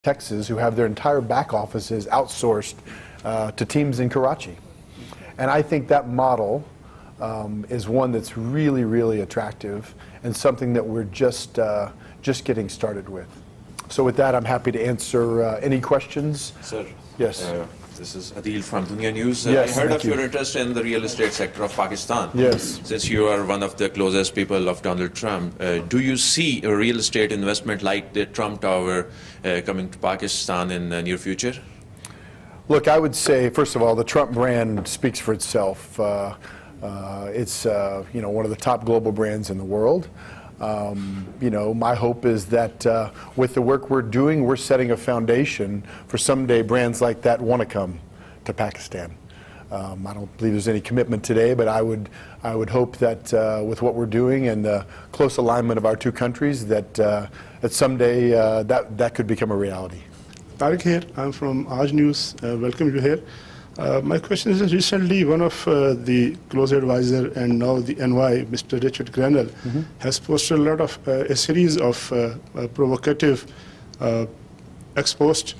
Texas who have their entire back offices outsourced to teams in Karachi. And I think that model is one that's really, really attractive and something that we're just getting started with. So with that, I'm happy to answer any questions. Sir, yes. This is Adil from Dunya News. Yes, I heard of your interest in the real estate sector of Pakistan. Yes. Since you are one of the closest people of Donald Trump, do you see a real estate investment like the Trump Tower coming to Pakistan in the near future? Look, I would say, first of all, the Trump brand speaks for itself. It's one of the top global brands in the world. My hope is that with the work we're doing, we're setting a foundation for someday brands like that want to come to Pakistan. I don't believe there's any commitment today, but I would hope that with what we're doing and the close alignment of our two countries, that someday that could become a reality. Tariq here. I'm from Aaj News. Welcome you here. My question is, recently one of the close advisor and now the NY, Mr. Richard Grenell, has posted a lot of a series of provocative ex-post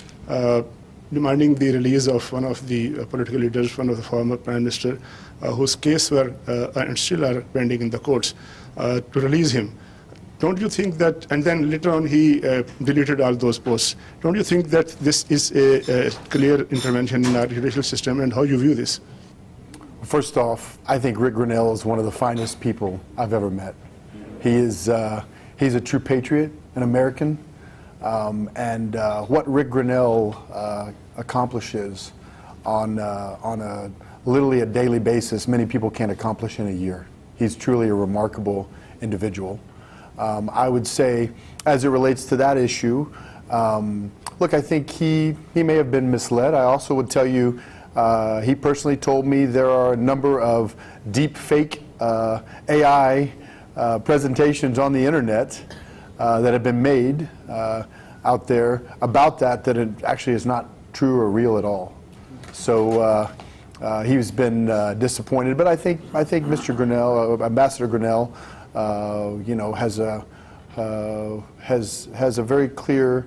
demanding the release of one of the political leaders, one of the former prime minister, whose case were and still are pending in the courts, to release him. Don't you think that, and then later on he deleted all those posts, don't you think that this is a clear intervention in our judicial system, and how you view this? First off, I think Rick Grenell is one of the finest people I've ever met. He's a true patriot, an American, and what Rick Grenell accomplishes on literally a daily basis, many people can't accomplish in a year. He's truly a remarkable individual. I would say, as it relates to that issue, look, I think he may have been misled. I also would tell you, he personally told me there are a number of deep fake AI presentations on the internet that have been made out there about that it actually is not true or real at all. So he's been disappointed, but I think Mr. Grenell, Ambassador Grenell, has a very clear,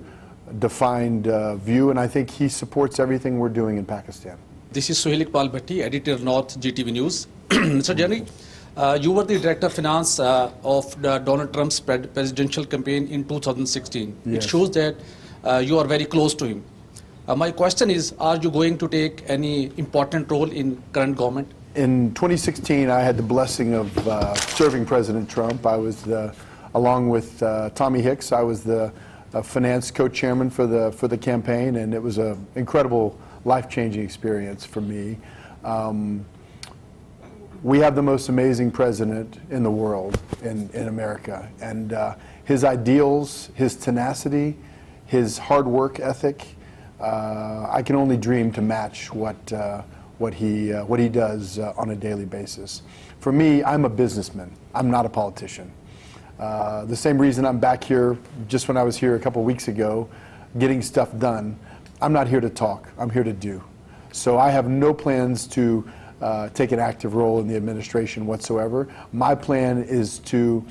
defined view, and I think he supports everything we're doing in Pakistan. This is Suhail Iqbal Bhatti, editor North GTV News. Mr. Jani, you were the director of finance of Donald Trump's presidential campaign in 2016. Yes. It shows that you are very close to him. My question is, are you going to take any important role in current government? In 2016, I had the blessing of serving President Trump. I was along with Tommy Hicks, I was the finance co-chairman for the campaign, and it was an incredible, life-changing experience for me. We have the most amazing president in the world, in America, and his ideals, his tenacity, his hard work ethic, I can only dream to match what he does on a daily basis. For me, I'm a businessman. I'm not a politician. The same reason I'm back here, just when I was here a couple weeks ago, getting stuff done, I'm not here to talk, I'm here to do. So I have no plans to take an active role in the administration whatsoever. My plan is to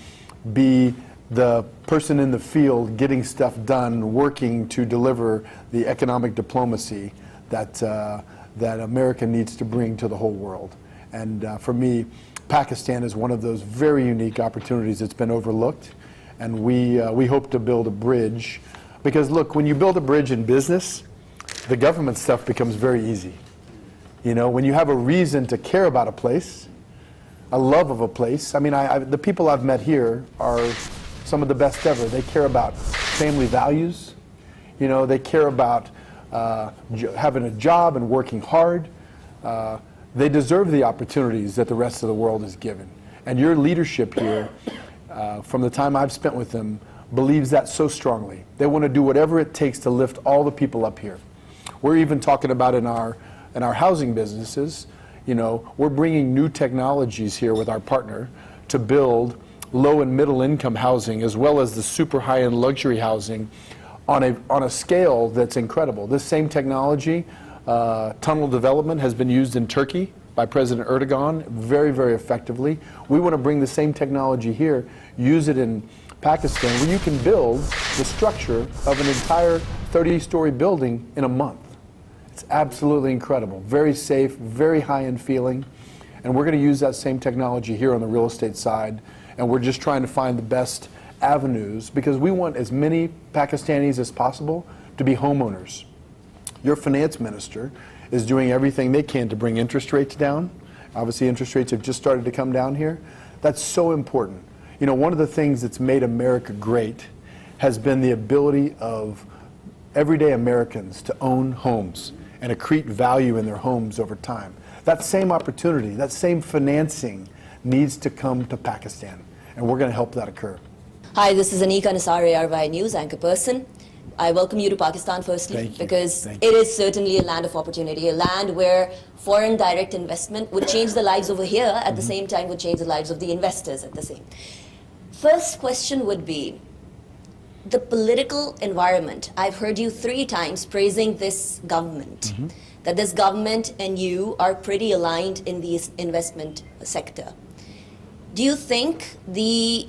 be the person in the field getting stuff done, working to deliver the economic diplomacy that America needs to bring to the whole world. And for me, Pakistan is one of those very unique opportunities that's been overlooked, and we hope to build a bridge. Because look, when you build a bridge in business, the government stuff becomes very easy. When you have a reason to care about a place, a love of a place. I mean, the people I've met here are some of the best ever. They care about family values. They care about having a job and working hard. They deserve the opportunities that the rest of the world is given. And your leadership here, from the time I've spent with them, believes that so strongly. They want to do whatever it takes to lift all the people up here. We're even talking about in our housing businesses, we're bringing new technologies here with our partner to build low and middle income housing as well as the super high-end luxury housing on a scale that's incredible. This same technology, tunnel development, has been used in Turkey by President Erdogan very, very effectively. We want to bring the same technology here, use it in Pakistan, where you can build the structure of an entire 30-story building in a month. It's absolutely incredible. Very safe, very high-end feeling. And we're going to use that same technology here on the real estate side. And we're just trying to find the best avenues because we want as many Pakistanis as possible to be homeowners. Your finance minister is doing everything they can to bring interest rates down. Obviously, interest rates have just started to come down here. That's so important. You know, one of the things that's made America great has been the ability of everyday Americans to own homes and accrete value in their homes over time. That same opportunity, that same financing needs to come to Pakistan, and we're going to help that occur. Hi, this is Anika Nisar, ARY News anchor person. I welcome you to Pakistan firstly because it is certainly a land of opportunity, a land where foreign direct investment would change the lives over here, at the same time would change the lives of the investors at the same. First question would be, the political environment. I've heard you 3 times praising this government, that this government and you are pretty aligned in the investment sector. Do you think the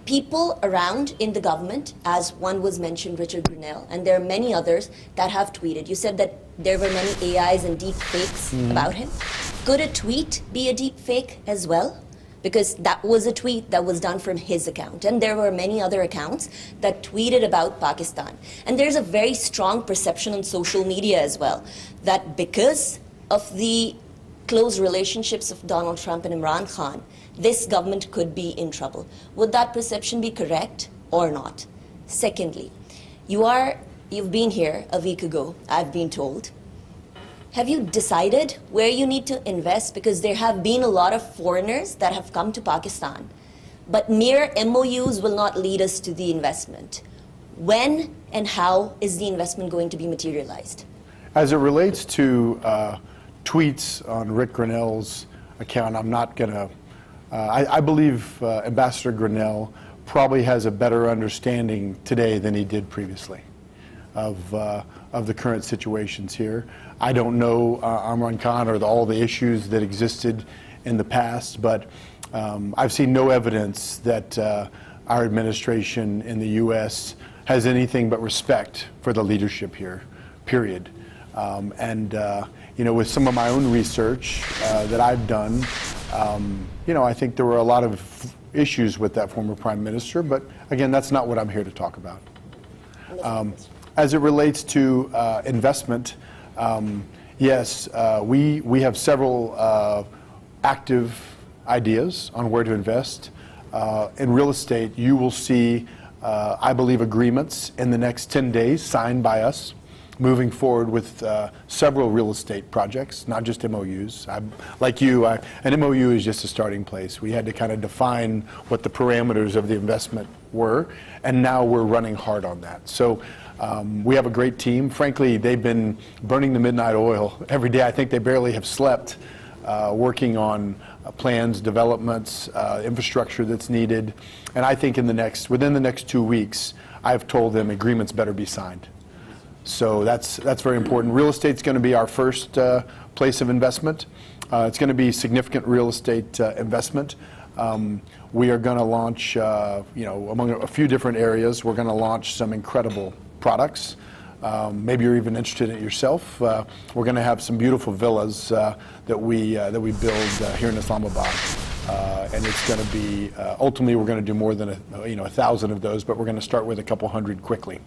people around in the government, as one was mentioned, Richard Grenell, and there are many others that have tweeted. You said that there were many AIs and deep fakes about him. Could a tweet be a deep fake as well? Because that was a tweet that was done from his account. And there were many other accounts that tweeted about Pakistan. And there's a very strong perception on social media as well, that because of the close relationships of Donald Trump and Imran Khan, this government could be in trouble. Would that perception be correct or not? Secondly, you've been here a week ago, I've been told. Have you decided where you need to invest? Because there have been a lot of foreigners that have come to Pakistan, but mere MOUs will not lead us to the investment. When and how is the investment going to be materialized? As it relates to tweets on Rick Grenell's account, I'm not going to, I believe Ambassador Grenell probably has a better understanding today than he did previously of the current situations here. I don't know Imran Khan or all the issues that existed in the past, but I've seen no evidence that our administration in the U.S. has anything but respect for the leadership here, period. You know, with some of my own research that I've done, you know, I think there were a lot of issues with that former prime minister, but again, that's not what I'm here to talk about. As it relates to investment, yes, we have several active ideas on where to invest. In real estate, you will see, I believe, agreements in the next 10 days signed by us, moving forward with several real estate projects, not just MOUs. Like you, an MOU is just a starting place. We had to kind of define what the parameters of the investment were, and now we're running hard on that. So we have a great team. Frankly, they've been burning the midnight oil every day. I think they barely have slept, working on plans, developments, infrastructure that's needed. And I think within the next 2 weeks, I've told them agreements better be signed. So that's very important. Real estate's going to be our first place of investment. It's going to be significant real estate investment. We are going to launch, you know, among a few different areas, we're going to launch some incredible products. Maybe you're even interested in it yourself. We're going to have some beautiful villas that we build here in Islamabad. And it's going to be, ultimately we're going to do more than 1,000 of those, but we're going to start with a couple hundred quickly.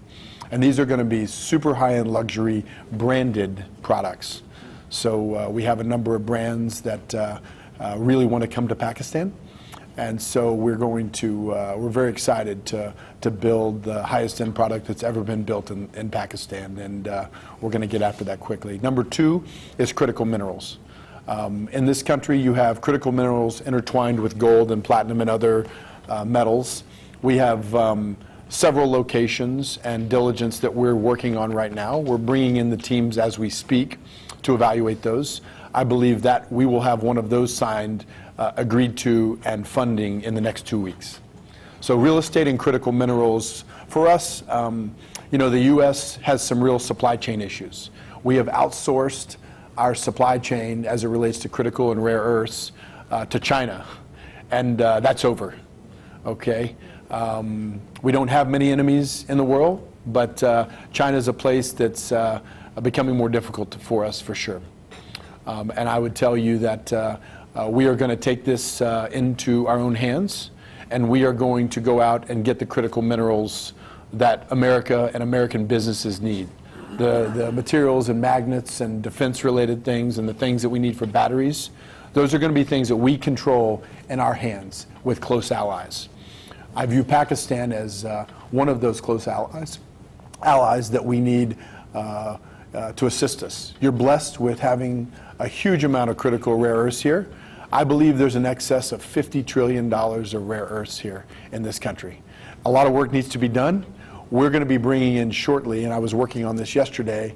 And these are going to be super high-end luxury branded products. So we have a number of brands that really want to come to Pakistan. And so we're very excited to build the highest end product that's ever been built in Pakistan. And we're going to get after that quickly. Number 2 is critical minerals. In this country, you have critical minerals intertwined with gold and platinum and other metals. We have several locations and diligence that we're working on right now. We're bringing in the teams as we speak to evaluate those. I believe that we will have one of those signed, agreed to, and funding in the next 2 weeks. So real estate and critical minerals, for us, you know, the U.S. has some real supply chain issues. We have outsourced our supply chain as it relates to critical and rare earths to China, and that's over, okay? We don't have many enemies in the world, but China is a place that's becoming more difficult for us, for sure. And I would tell you that we are going to take this into our own hands, and we are going to go out and get the critical minerals that America and American businesses need. The materials and magnets and defense-related things and the things that we need for batteries, those are going to be things that we control in our hands with close allies. I view Pakistan as one of those close allies that we need to assist us. You're blessed with having a huge amount of critical rare earths here. I believe there's an excess of $50 trillion of rare earths here in this country. A lot of work needs to be done. We're going to be bringing in shortly, and I was working on this yesterday,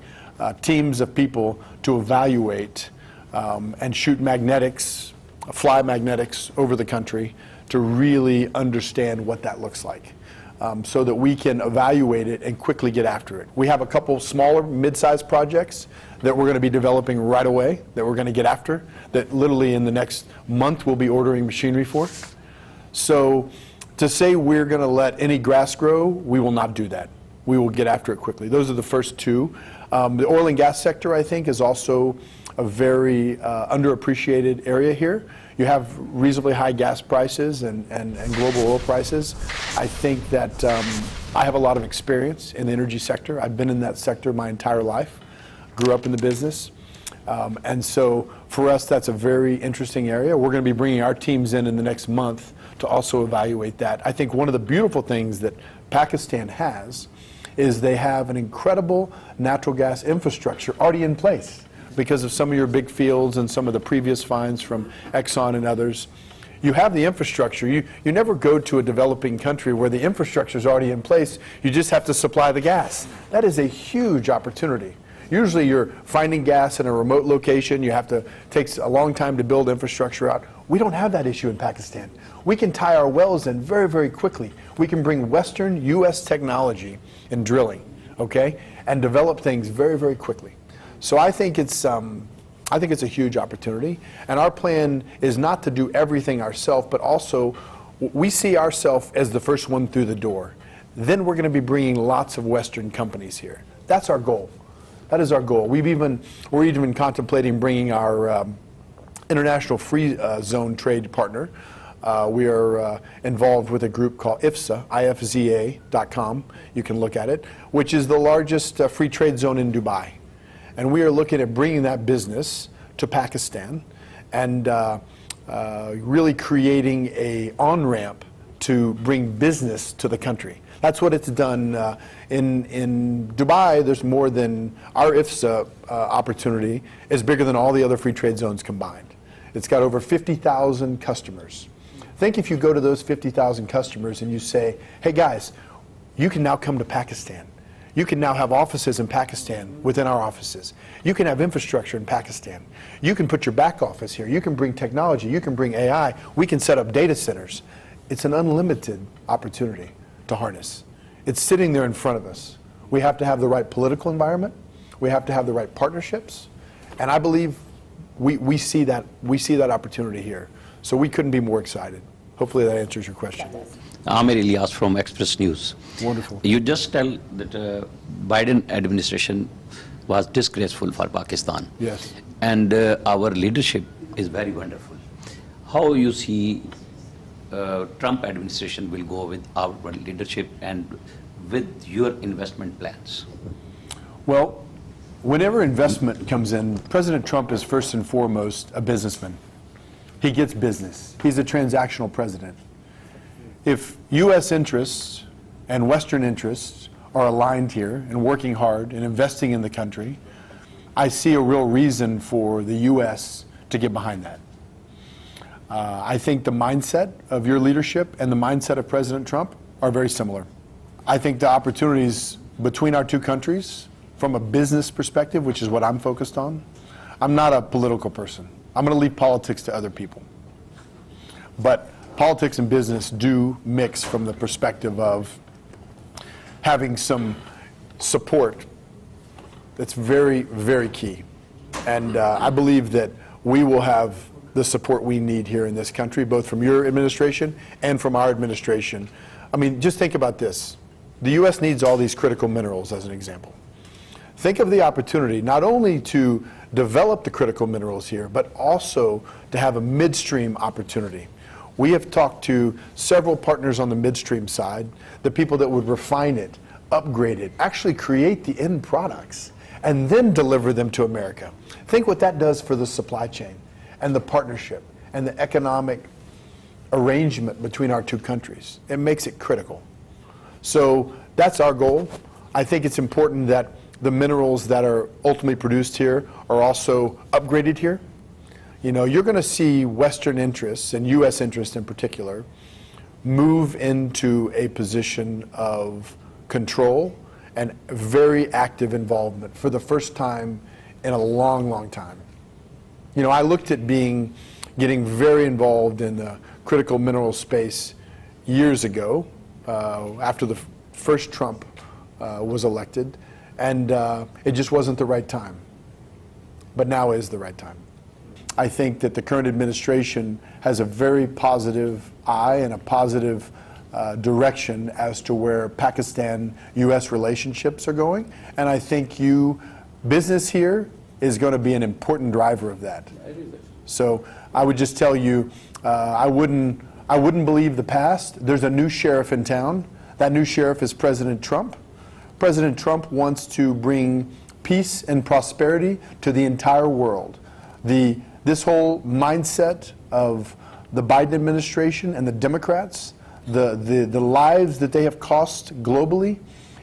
teams of people to evaluate and shoot magnetics, fly magnetics over the country to really understand what that looks like, so that we can evaluate it and quickly get after it. We have a couple smaller, mid-sized projects that we're going to be developing right away, that we're going to get after, that literally in the next month we'll be ordering machinery for. So to say we're going to let any grass grow, we will not do that. We will get after it quickly. Those are the first two. The oil and gas sector, I think, is also a very underappreciated area here. You have reasonably high gas prices and global oil prices. I think that I have a lot of experience in the energy sector. I've been in that sector my entire life, grew up in the business. And so for us, that's a very interesting area. We're going to be bringing our teams in the next month to also evaluate that. I think one of the beautiful things that Pakistan has is they have an incredible natural gas infrastructure already in place because of some of your big fields and some of the previous finds from Exxon and others. You have the infrastructure. You never go to a developing country where the infrastructure is already in place. You just have to supply the gas. That is a huge opportunity. Usually you're finding gas in a remote location. You have to take a long time to build infrastructure out. We don't have that issue in Pakistan. We can tie our wells in very, very quickly. We can bring Western U.S. technology in drilling, okay, and develop things very, very quickly. So I think it's a huge opportunity, and our plan is not to do everything ourselves, but also we see ourselves as the first one through the door. Then we're going to be bringing lots of Western companies here. That's our goal. That is our goal. We're even contemplating bringing our international free zone trade partner. We are involved with a group called IFZA, IFZA.com. You can look at it, which is the largest free trade zone in Dubai. And we are looking at bringing that business to Pakistan and really creating an on-ramp to bring business to the country. That's what it's done. In Dubai, there's more than our IFZA opportunity is bigger than all the other free trade zones combined. It's got over 50,000 customers. Think if you go to those 50,000 customers and you say, hey guys, you can now come to Pakistan. You can now have offices in Pakistan within our offices. You can have infrastructure in Pakistan. You can put your back office here. You can bring technology. You can bring AI. We can set up data centers. It's an unlimited opportunity to harness. It's sitting there in front of us. We have to have the right political environment. We have to have the right partnerships. And I believe we see that opportunity here. So we couldn't be more excited. Hopefully that answers your question. Amir Ilyas from Express News. Wonderful. You just tell that Biden administration was disgraceful for Pakistan. Yes. And our leadership is very wonderful. How you see Trump administration will go with our leadership and with your investment plans? Well, whenever investment comes in, President Trump is first and foremost a businessman. He gets business. He's a transactional president. If U.S. interests and Western interests are aligned here and working hard and investing in the country, I see a real reason for the U.S. to get behind that. I think the mindset of your leadership and the mindset of President Trump are very similar. I think the opportunities between our two countries, from a business perspective, which is what I'm focused on, I'm not a political person. I'm going to leave politics to other people. But politics and business do mix from the perspective of having some support that's very, very key. And I believe that we will have the support we need here in this country, both from your administration and from our administration, I mean, just think about this. The U.S. needs all these critical minerals as an example. Think of the opportunity not only to develop the critical minerals here, but also to have a midstream opportunity. We have talked to several partners on the midstream side, the people that would refine it, upgrade it, actually create the end products, and then deliver them to America. Think what that does for the supply chain and the partnership and the economic arrangement between our two countries. It makes it critical. So that's our goal. I think it's important that the minerals that are ultimately produced here are also upgraded here. You know, you're going to see Western interests, and U.S. interests in particular, move into a position of control and very active involvement for the first time in a long, long time. You know, I looked at getting very involved in the critical mineral space years ago, after the first Trump was elected, and it just wasn't the right time. But now is the right time. I think that the current administration has a very positive eye and a positive direction as to where Pakistan-U.S. relationships are going, and I think business here is going to be an important driver of that. So I would just tell you, I wouldn't believe the past. There's a new sheriff in town. That new sheriff is President Trump. President Trump wants to bring peace and prosperity to the entire world. This whole mindset of the Biden administration and the Democrats, the lives that they have cost globally,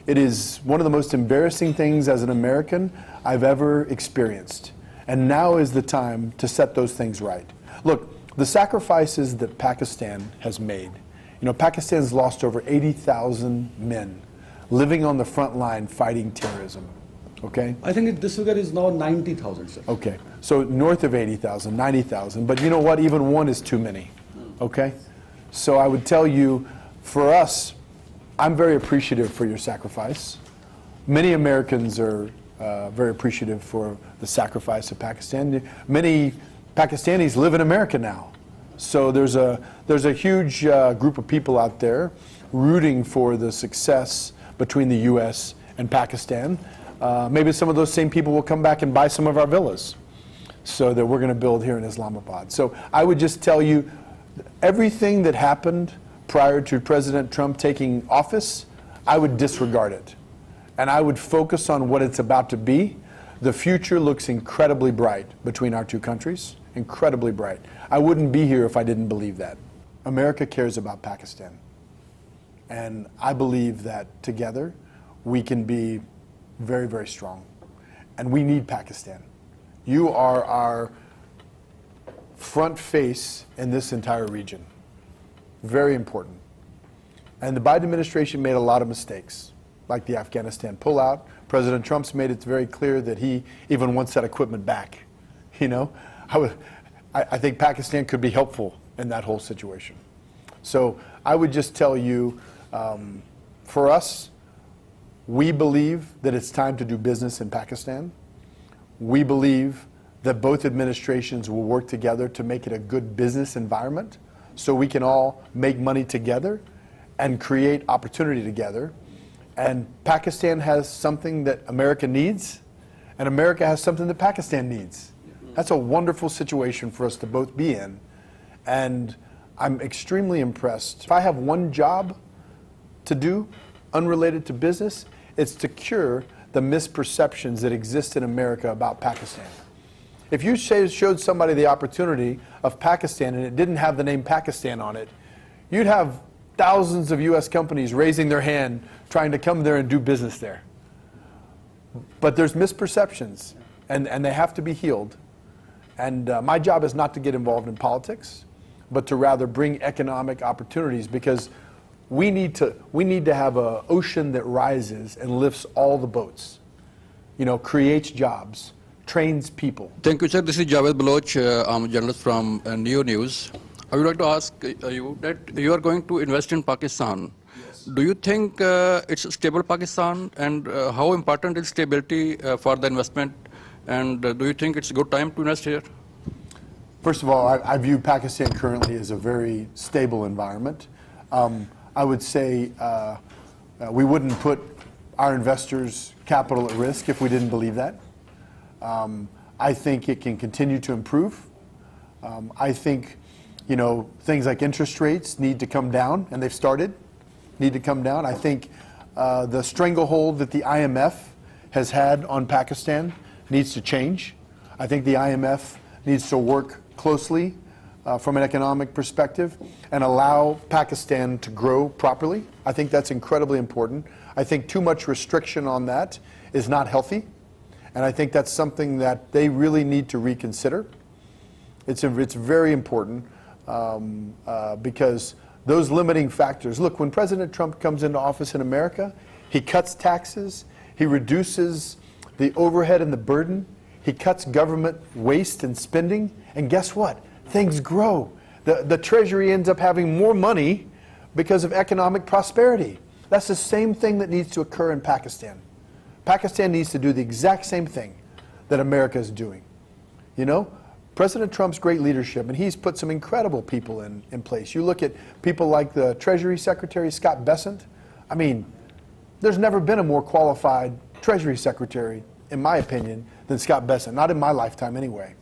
it is one of the most embarrassing things as an American I've ever experienced. And now is the time to set those things right. Look, the sacrifices that Pakistan has made, you know, Pakistan's lost over 80,000 men living on the front line fighting terrorism. Okay? I think this figure is now 90,000, sir. Okay. So north of 80,000, 90,000. But you know what? Even one is too many. Okay? So I would tell you, for us, I'm very appreciative for your sacrifice. Many Americans are very appreciative for the sacrifice of Pakistan. Many Pakistanis live in America now. So there's a huge group of people out there rooting for the success between the U.S. and Pakistan. Maybe some of those same people will come back and buy some of our villas so that we're going to build here in Islamabad. So I would just tell you, everything that happened prior to President Trump taking office, I would disregard it. And I would focus on what it's about to be. The future looks incredibly bright between our two countries, incredibly bright. I wouldn't be here if I didn't believe that. America cares about Pakistan. And I believe that together we can be very, very strong. And we need Pakistan. You are our front face in this entire region. Very important. And the Biden administration made a lot of mistakes, like the Afghanistan pullout. President Trump's made it very clear that he even wants that equipment back. You know, I think Pakistan could be helpful in that whole situation. So I would just tell you, for us, we believe that it's time to do business in Pakistan. We believe that both administrations will work together to make it a good business environment so we can all make money together and create opportunity together. And Pakistan has something that America needs, and America has something that Pakistan needs. That's a wonderful situation for us to both be in. And I'm extremely impressed. If I have one job to do, unrelated to business, it's to cure the misperceptions that exist in America about Pakistan. If you showed somebody the opportunity of Pakistan and it didn't have the name Pakistan on it, you'd have thousands of U.S. companies raising their hand trying to come there and do business there. But there's misperceptions, and they have to be healed. And my job is not to get involved in politics, but to rather bring economic opportunities, because we need to have an ocean that rises and lifts all the boats, you know, creates jobs, trains people. Thank you, sir. This is Javed Baloch. I'm a journalist from Neo News. I would like to ask you that you are going to invest in Pakistan. Yes. Do you think it's a stable Pakistan, and how important is stability for the investment, and do you think it's a good time to invest here? I would say we wouldn't put our investors' capital at risk if we didn't believe that. I think it can continue to improve. I think, you know, things like interest rates need to come down, and they've started, need to come down. I think the stranglehold that the IMF has had on Pakistan needs to change. I think the IMF needs to work closely from an economic perspective and allow Pakistan to grow properly. I think that's incredibly important. I think too much restriction on that is not healthy, and I think that's something that they really need to reconsider. It's very important because those limiting factors. Look, when President Trump comes into office in America, he cuts taxes, he reduces the overhead and the burden, he cuts government waste and spending, and guess what? Things grow. The Treasury ends up having more money because of economic prosperity. That's the same thing that needs to occur in Pakistan. Pakistan needs to do the exact same thing that America is doing. You know, President Trump's great leadership, and he's put some incredible people in place. You look at people like the Treasury Secretary, Scott Bessent. I mean, there's never been a more qualified Treasury Secretary, in my opinion, than Scott Bessent. Not in my lifetime, anyway.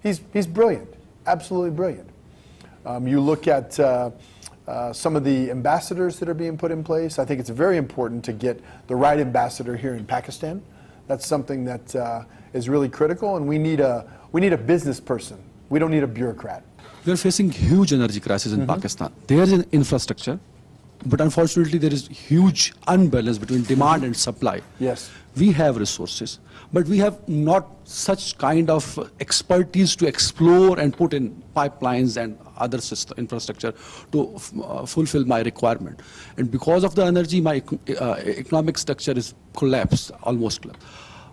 He's brilliant, absolutely brilliant. You look at some of the ambassadors that are being put in place. I think it's very important to get the right ambassador here in Pakistan. That's something that is really critical, and we need a business person. We don't need a bureaucrat. We are facing huge energy crisis in Pakistan. There is an infrastructure, but unfortunately there is huge unbalance between demand and supply. Yes. We have resources, but we have not such kind of expertise to explore and put in pipelines and other system, infrastructure to fulfill my requirement. And because of the energy, my economic structure is collapsed, almost collapsed.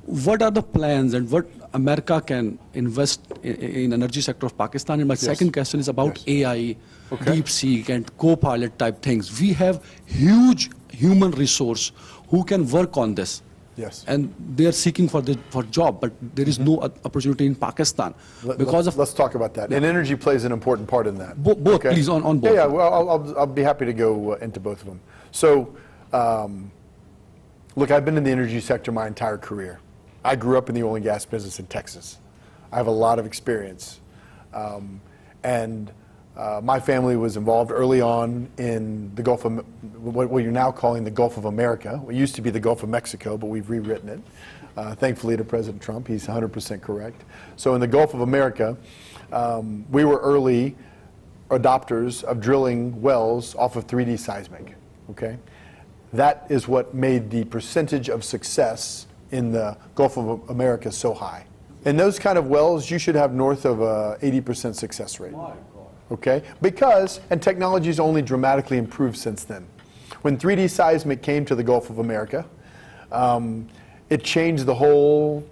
What are the plans and what America can invest in energy sector of Pakistan? And my second question is about AI, DeepSeek and co-pilot type things. We have huge human resource who can work on this. Yes. And they are seeking for job, but there is no opportunity in Pakistan because of. Let's talk about that. And energy plays an important part in that. Both, please, on both. Yeah, well, I'll be happy to go into both of them. So, look, I've been in the energy sector my entire career. I grew up in the oil and gas business in Texas. I have a lot of experience. My family was involved early on in the Gulf of, what you're now calling the Gulf of America. It used to be the Gulf of Mexico, but we've rewritten it. Thankfully to President Trump, he's 100% correct. So in the Gulf of America, we were early adopters of drilling wells off of 3D seismic, okay? That is what made the percentage of success in the Gulf of America so high. In those kind of wells, you should have north of a 80% success rate. Okay? Because, and technology's only dramatically improved since then. When 3D seismic came to the Gulf of America, it changed the whole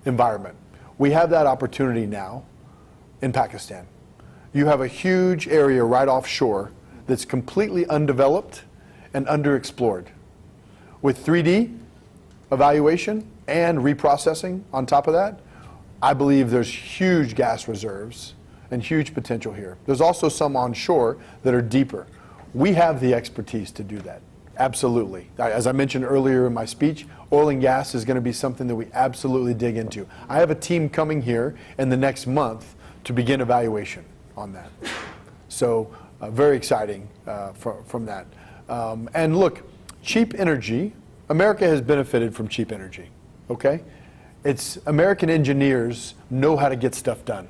environment. We have that opportunity now in Pakistan. You have a huge area right offshore that's completely undeveloped and underexplored. With 3D evaluation and reprocessing on top of that, I believe there's huge gas reserves and huge potential here. There's also some onshore that are deeper. We have the expertise to do that, absolutely. As I mentioned earlier in my speech, oil and gas is going to be something that we absolutely dig into. I have a team coming here in the next month to begin evaluation on that. So very exciting from that. And look, cheap energy, America has benefited from cheap energy, okay? It's American engineers know how to get stuff done,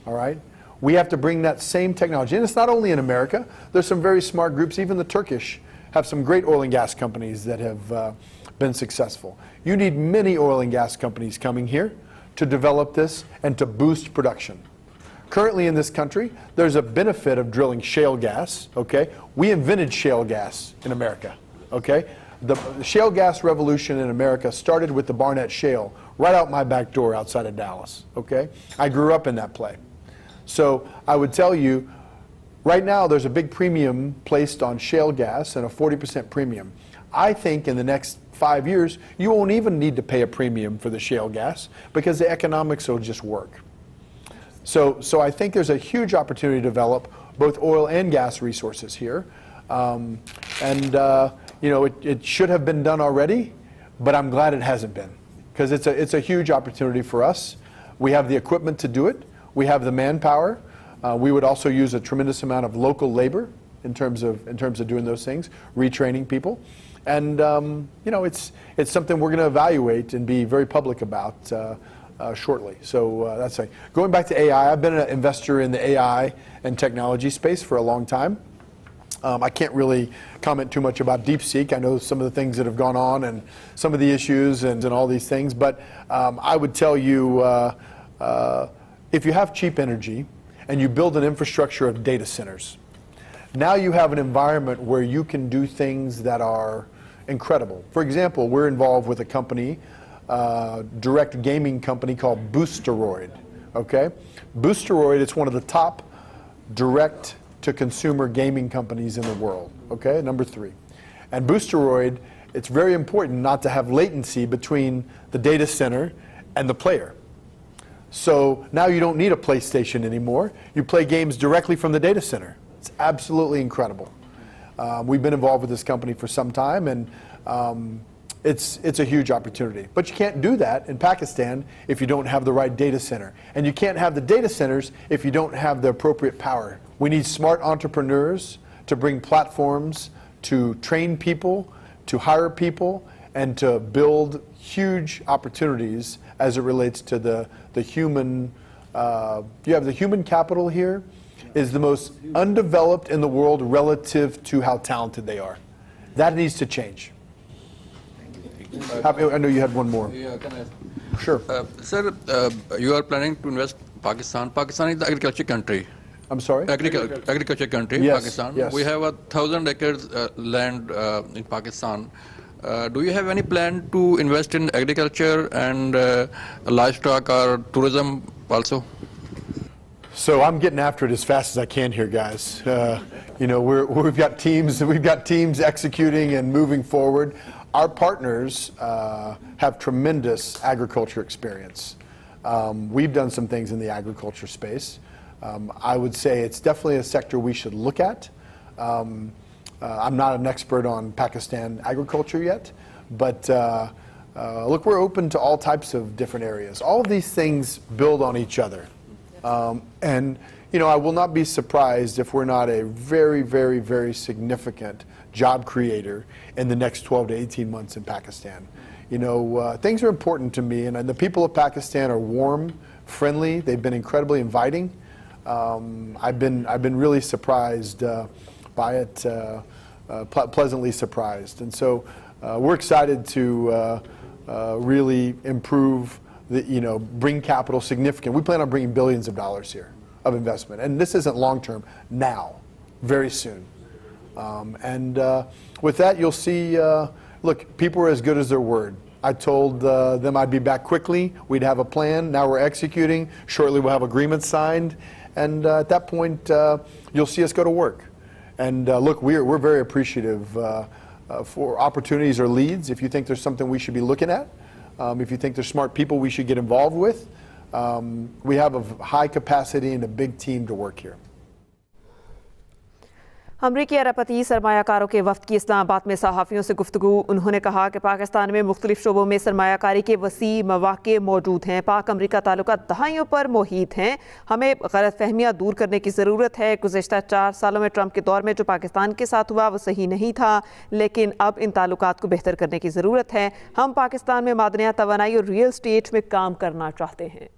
all right? We have to bring that same technology. And it's not only in America. There's some very smart groups. Even the Turkish have some great oil and gas companies that have been successful. You need many oil and gas companies coming here to develop this and to boost production. Currently in this country, there's a benefit of drilling shale gas, okay? We invented shale gas in America, okay? The shale gas revolution in America started with the Barnett Shale right out my back door outside of Dallas, okay? I grew up in that play. So I would tell you, right now there's a big premium placed on shale gas and a 40% premium. I think in the next 5 years, you won't even need to pay a premium for the shale gas because the economics will just work. So I think there's a huge opportunity to develop both oil and gas resources here. It should have been done already, but I'm glad it hasn't been, because it's a huge opportunity for us. We have the equipment to do it. We have the manpower. We would also use a tremendous amount of local labor in terms of doing those things, retraining people. And it's something we're going to evaluate and be very public about shortly. So that's it. Going back to AI, I've been an investor in the AI and technology space for a long time. I can't really comment too much about DeepSeek. I know some of the things that have gone on and some of the issues and all these things. But I would tell you, if you have cheap energy and you build an infrastructure of data centers, now you have an environment where you can do things that are incredible. For example, we're involved with a company, direct gaming company called Boosteroid. Okay, Boosteroid is one of the top direct to consumer gaming companies in the world. Okay, number 3. And Boosteroid, it's very important not to have latency between the data center and the player. So now you don't need a PlayStation anymore. You play games directly from the data center. It's absolutely incredible. We've been involved with this company for some time, and it's a huge opportunity. But you can't do that in Pakistan if you don't have the right data center. And you can't have the data centers if you don't have the appropriate power. We need smart entrepreneurs to bring platforms, to train people, to hire people, and to build huge opportunities as it relates to the human. You have the human capital here is the most undeveloped in the world relative to how talented they are. That needs to change. I know you had one more. Yeah, can I? Sure. Sir, you are planning to invest Pakistan. Pakistan is the agriculture country. I'm sorry? Agriculture country, yes, Pakistan. Yes. We have 1,000 acres land in Pakistan. Do you have any plan to invest in agriculture and livestock or tourism also? So I'm getting after it as fast as I can here, guys. We've got teams executing and moving forward. Our partners have tremendous agriculture experience. We've done some things in the agriculture space. I would say it's definitely a sector we should look at. I'm not an expert on Pakistan agriculture yet, but look, we're open to all types of different areas. All of these things build on each other. I will not be surprised if we're not a very, very, very significant job creator in the next 12 to 18 months in Pakistan. Things are important to me, and the people of Pakistan are warm, friendly. They've been incredibly inviting. I've been really surprised by it, pleasantly surprised, and so we're excited to really improve. Bring capital significant. We plan on bringing billions of dollars here of investment. And this isn't long-term, now, very soon. With that, you'll see, look, people are as good as their word. I told them I'd be back quickly. We'd have a plan. Now we're executing. Shortly, we'll have agreements signed. And at that point, you'll see us go to work. And look, we're very appreciative for opportunities or leads. If you think there's something we should be looking at, if you think there's smart people we should get involved with, we have a high capacity and a big team to work here. अमरीकी अरबपति सरमायाकारों के वफ्द की इस्लामाबाद में सहाफ़ियों से गुफ्तगू। उन्होंने कहा कि पाकिस्तान में मुख्तलिफ शोबों में सरमायाकारी के वसी मौक़े मौजूद हैं। पाक अमरीका ताल्लुकात दहाइयों पर मुहीत हैं। हमें गलतफहमियाँ दूर करने की ज़रूरत है। गुज़श्ता 4 सालों में ट्रंप के दौर में जो पाकिस्तान के साथ हुआ वो सही नहीं था, लेकिन अब इन ताल्लुकात को बेहतर करने की ज़रूरत है। हम पाकिस्तान में मादनियात, तवानाई और रियल स्टेट में काम करना चाहते हैं।